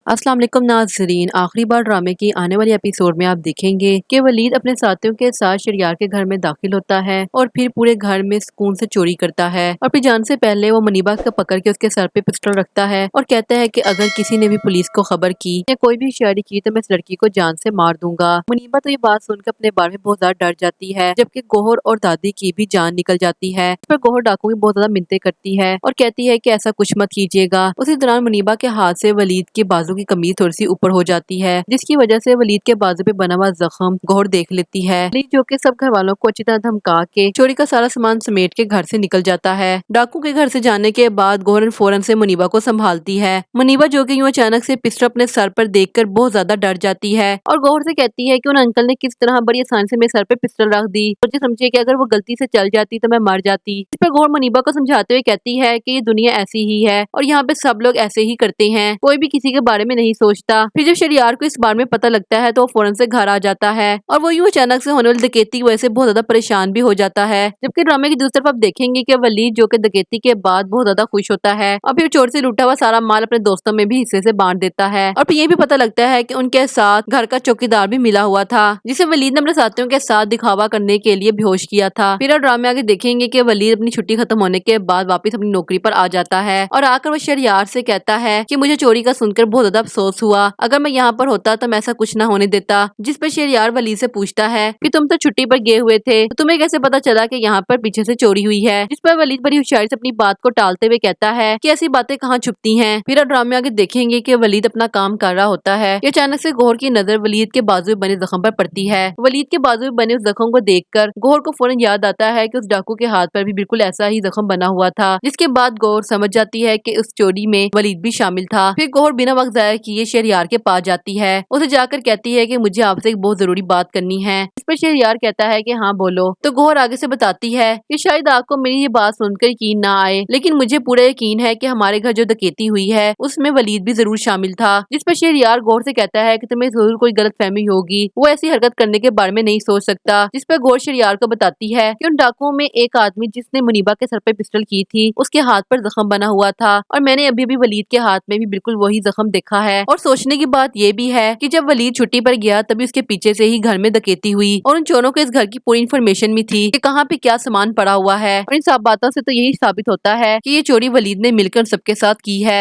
अस्सलाम वालेकुम नाज़रीन। आखिरी बार ड्रामे की आने वाली एपिसोड में आप देखेंगे कि वलीद अपने साथियों के साथ शरियार के घर में दाखिल होता है और फिर पूरे घर में सुकून से चोरी करता है और फिर जान से पहले वो मुनीबा को पकड़ के उसके सर पे पिस्टल रखता है और कहता है कि अगर किसी ने भी पुलिस को खबर की या कोई भी होशियारी की तो मैं इस लड़की को जान से मार दूंगा। मुनीबा तो ये बात सुनकर अपने बारे में बहुत ज्यादा डर जाती है, जबकि गोहर और दादी की भी जान निकल जाती है। इस पर गोहर डाकू की बहुत ज्यादा मिन्नतें करती है और कहती है कि ऐसा कुछ मत कीजिएगा। उसी दौरान मुनीबा के हाथ से वलीद के बाजू की कमीज थोड़ी सी ऊपर हो जाती है, जिसकी वजह से वलीद के बाजू पे बना हुआ जख्म गोहर देख लेती है। वलीद जो कि सब घर वालों को अच्छी तरह धमका के चोरी का सारा सामान समेट के घर से निकल जाता है। डाकू के घर से जाने के बाद गोहर फौरन से मुनीबा को संभालती है। मुनीबा जो कि यूं अचानक से पिस्टल अपने सर पर देखकर बहुत ज्यादा डर जाती है और गोहर से कहती है कि उन अंकल ने किस तरह बड़ी आसानी से मेरे सर पे पिस्टल रख दी, मुझे समझिए कि अगर वो गलती से चल जाती तो मैं मर जाती। इस पर गोहर मुनीबा को समझाते हुए कहती है कि ये दुनिया ऐसी ही है और यहाँ पे सब लोग ऐसे ही करते हैं, कोई भी किसी के बारे में नहीं सोचता। फिर जब शरियार को इस बारे में पता लगता है तो वो फौरन से घर आ जाता है और वो यूं अचानक से होने वाली डकैती की वजह से बहुत ज्यादा परेशान भी हो जाता है। जबकि ड्रामे की दूसरी तरफ आप देखेंगे कि वलीद जो कि डकैती के बाद बहुत ज्यादा खुश होता है और फिर चोर से लूटा हुआ सारा माल अपने दोस्तों में भी हिस्से से बांट देता है और फिर ये भी पता लगता है कि उनके साथ घर का चौकीदार भी मिला हुआ था, जिसे वलीद ने अपने साथियों के साथ दिखावा करने के लिए बेहोश किया था। फिर आप ड्रामे आगे देखेंगे कि वलीद अपनी छुट्टी खत्म होने के बाद वापस अपनी नौकरी पर आ जाता है और आकर वो शरियार से कहता है कि मुझे चोरी का सुनकर बहुत ज्यादा अफसोस हुआ, अगर मैं यहाँ पर होता तो मैं ऐसा कुछ ना होने देता। जिस पर शरियार वलीद से पूछता है कि तुम तो छुट्टी पर गए हुए थे तो तुम्हें कैसे पता चला कि यहाँ पर पीछे से चोरी हुई है। जिस पर वलीद बड़ी होशियारी से अपनी बात को टालते हुए कहता है कि ऐसी बातें कहाँ छुपती हैं। फिर आप ड्रामे आगे देखेंगे कि वलीद अपना काम कर रहा होता है कि अचानक से गोहर की नजर वलीद के बाजू में बने जख्म पर पड़ती है। वलीद के बाजू में बने उस जख्म को देखकर गोहर को फौरन याद आता है कि उस डाकू के हाथ पर भी बिल्कुल ऐसा ही जख्म बना हुआ था, जिसके बाद गोहर समझ जाती है कि उस चोरी में वलीद भी शामिल था। फिर गोहर बिना वक्त जाया किए शहरयार के पास जाती है, उसे जाकर कहती है कि मुझे आपसे एक बहुत जरूरी बात करनी है। इस पर शहरयार कहता है कि हाँ बोलो। तो गोहर आगे से बताती है कि शायद आपको मेरी ये बात सुनकर यकीन ना आए, लेकिन मुझे पूरा यकीन है कि हमारे घर जो डकैती हुई है उसमें वलीद भी जरूर शामिल था। जिस पर शहरयार गोहर से कहता है कि तुम्हें जरूर कोई गलतफहमी होगी, वो ऐसी हरकत करने के बारे में नहीं सोच सकता। जिस पर गोहर शहरयार को बताती है कि उन डाकुओं में एक आदमी जिसने मुनीबा के सर पे पिस्टल की थी उसके हाथ पर जख्म बना हुआ था और मैंने अभी भी वलीद के हाथ में भी बिल्कुल वही जख्म देखा है। और सोचने की बात ये भी है कि जब वलीद छुट्टी पर गया तभी उसके पीछे से ही घर में डकैती हुई और उन चोरों को इस घर की पूरी इन्फॉर्मेशन भी थी कि कहाँ पे क्या सामान पड़ा हुआ है। और इन सब बातों से तो यही साबित होता है कि ये चोरी वलीद ने मिलकर सबके साथ की है।